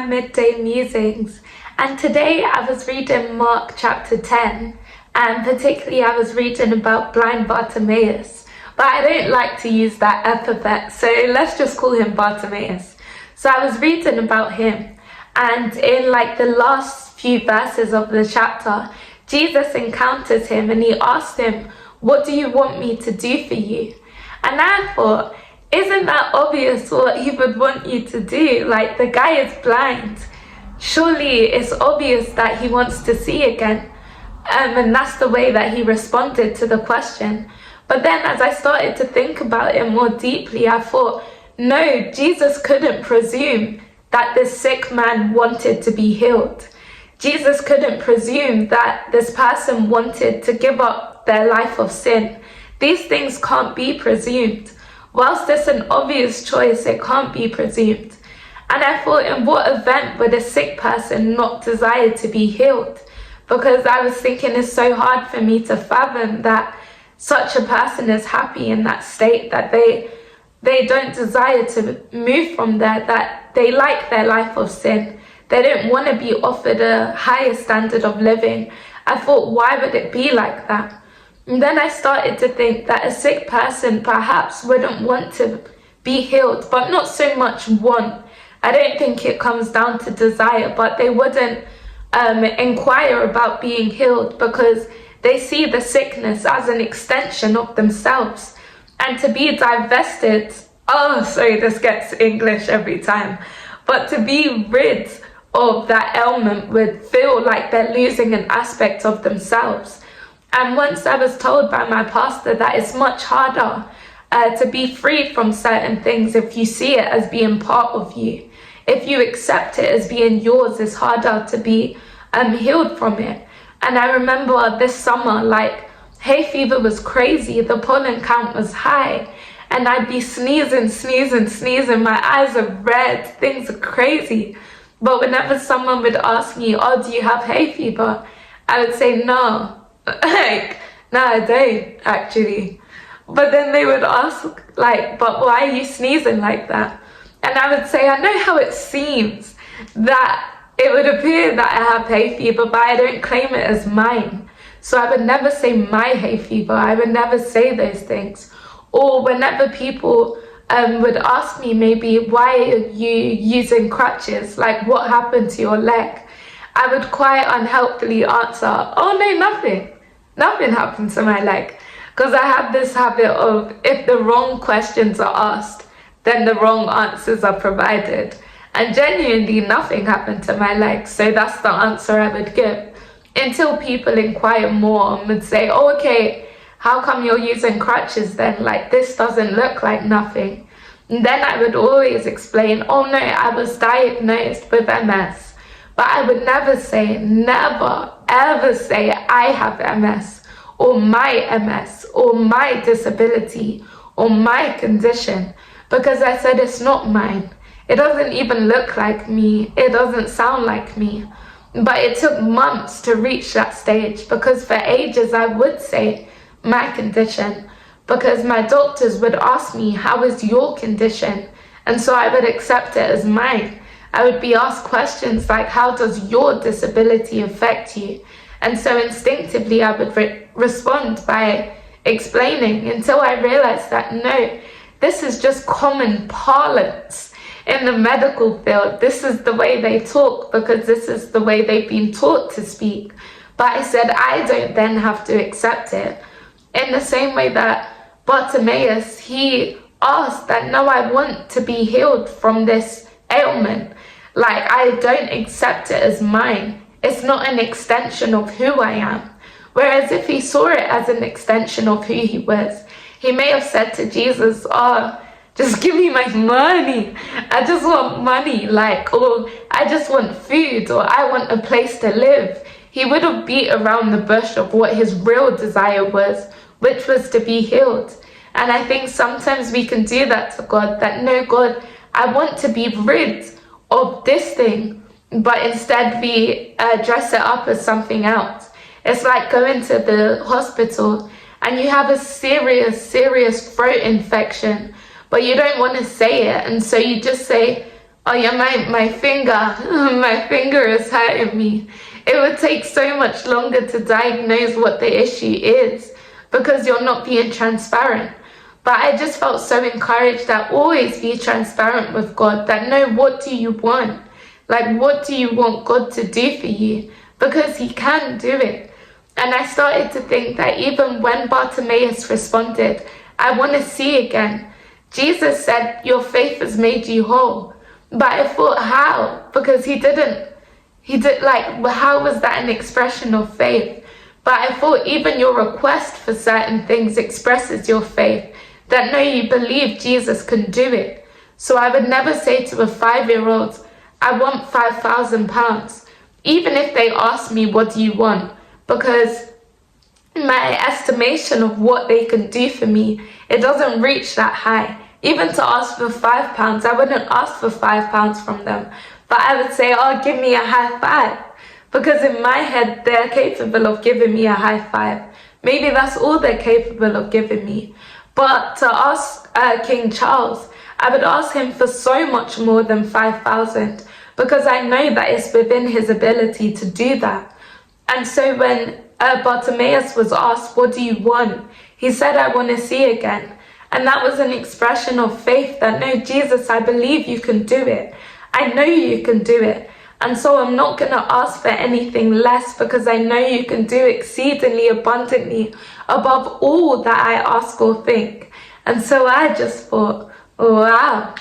my midday musings, and today I was reading Mark chapter 10, and particularly I was reading about blind Bartimaeus, but I don't like to use that epithet, so let's just call him Bartimaeus. So I was reading about him, and in like the last few verses of the chapter, Jesus encounters him and he asked him, "What do you want me to do for you?" And I thought, isn't that obvious what he would want you to do? Like, the guy is blind. Surely it's obvious that he wants to see again. And that's the way that he responded to the question. But then as I started to think about it more deeply, I thought, no, Jesus couldn't presume that this sick man wanted to be healed. Jesus couldn't presume that this person wanted to give up their life of sin. These things can't be presumed. Whilst it's an obvious choice, it can't be presumed. And I thought, in what event would a sick person not desire to be healed? Because I was thinking it's so hard for me to fathom that such a person is happy in that state, that they don't desire to move from there, that they like their life of sin. They don't want to be offered a higher standard of living. I thought, why would it be like that? And then I started to think that a sick person perhaps wouldn't want to be healed, but not so much want. I don't think it comes down to desire, but they wouldn't inquire about being healed because they see the sickness as an extension of themselves. And to be divested, this gets English every time, but to be rid of that ailment would feel like they're losing an aspect of themselves. And once I was told by my pastor that it's much harder to be freed from certain things if you see it as being part of you. If you accept it as being yours, it's harder to be healed from it. And I remember this summer, like, hay fever was crazy, the pollen count was high, and I'd be sneezing, my eyes are red, things are crazy. But whenever someone would ask me, "Oh, do you have hay fever?" I would say no. No, I don't actually. But then they would ask, but why are you sneezing like that? And I would say, I know how it seems that it would appear that I have hay fever, but I don't claim it as mine. So I would never say my hay fever. I would never say those things. Or whenever people would ask me maybe, why are you using crutches? Like, what happened to your leg? I would quite unhelpfully answer, "Oh no, nothing. Nothing happened to my leg." Because I have this habit of, if the wrong questions are asked, then the wrong answers are provided. And genuinely nothing happened to my leg, so that's the answer I would give. Until people inquire more and would say, "Oh, okay, how come you're using crutches then? Like, this doesn't look like nothing." And then I would always explain, "Oh no, I was diagnosed with MS." But I would never ever say I have MS, or my MS, or my disability, or my condition, because I said it's not mine. It doesn't even look like me. It doesn't sound like me. But it took months to reach that stage, because for ages I would say my condition, because my doctors would ask me, "How is your condition?" And so I would accept it as mine. I would be asked questions like, "How does your disability affect you?" And so instinctively I would respond by explaining, until I realized that no, this is just common parlance in the medical field. This is the way they talk because this is the way they've been taught to speak. But I said I don't then have to accept it. In the same way that Bartimaeus, he asked that, "No, I want to be healed from this ailment. Like, I don't accept it as mine. It's not an extension of who I am." Whereas if he saw it as an extension of who he was, he may have said to Jesus, "Oh, just give me my money. I just want money," or "I just want food," or "I want a place to live." He would have beat around the bush of what his real desire was, which was to be healed. And I think sometimes we can do that to God, that, "No, God, I want to be rid of this thing," but instead we dress it up as something else. It's like going to the hospital and you have a serious throat infection, but you don't want to say it, and so you just say, Oh yeah, my finger, my finger is hurting me. It would take so much longer to diagnose what the issue is because you're not being transparent. But I just felt so encouraged that always be transparent with God, that know what do you want? Like, what do you want God to do for you? Because he can do it. And I started to think that even when Bartimaeus responded, I want to see again, Jesus said, your faith has made you whole. But I thought, how? Because he did, like, how was that an expression of faith? But I thought even your request for certain things expresses your faith, that no, you believe Jesus can do it. So I would never say to a 5-year-old, I want £5,000, even if they ask me, what do you want? Because my estimation of what they can do for me, it doesn't reach that high. Even to ask for £5, I wouldn't ask for £5 from them, but I would say, oh, give me a high five. Because in my head, they're capable of giving me a high five. Maybe that's all they're capable of giving me. But to ask King Charles, I would ask him for so much more than 5,000, because I know that it's within his ability to do that. And so when Bartimaeus was asked, what do you want? He said, I want to see again. And that was an expression of faith that, no, Jesus, I believe you can do it. I know you can do it. And so I'm not going to ask for anything less, because I know you can do exceedingly abundantly above all that I ask or think. And so I just thought, wow.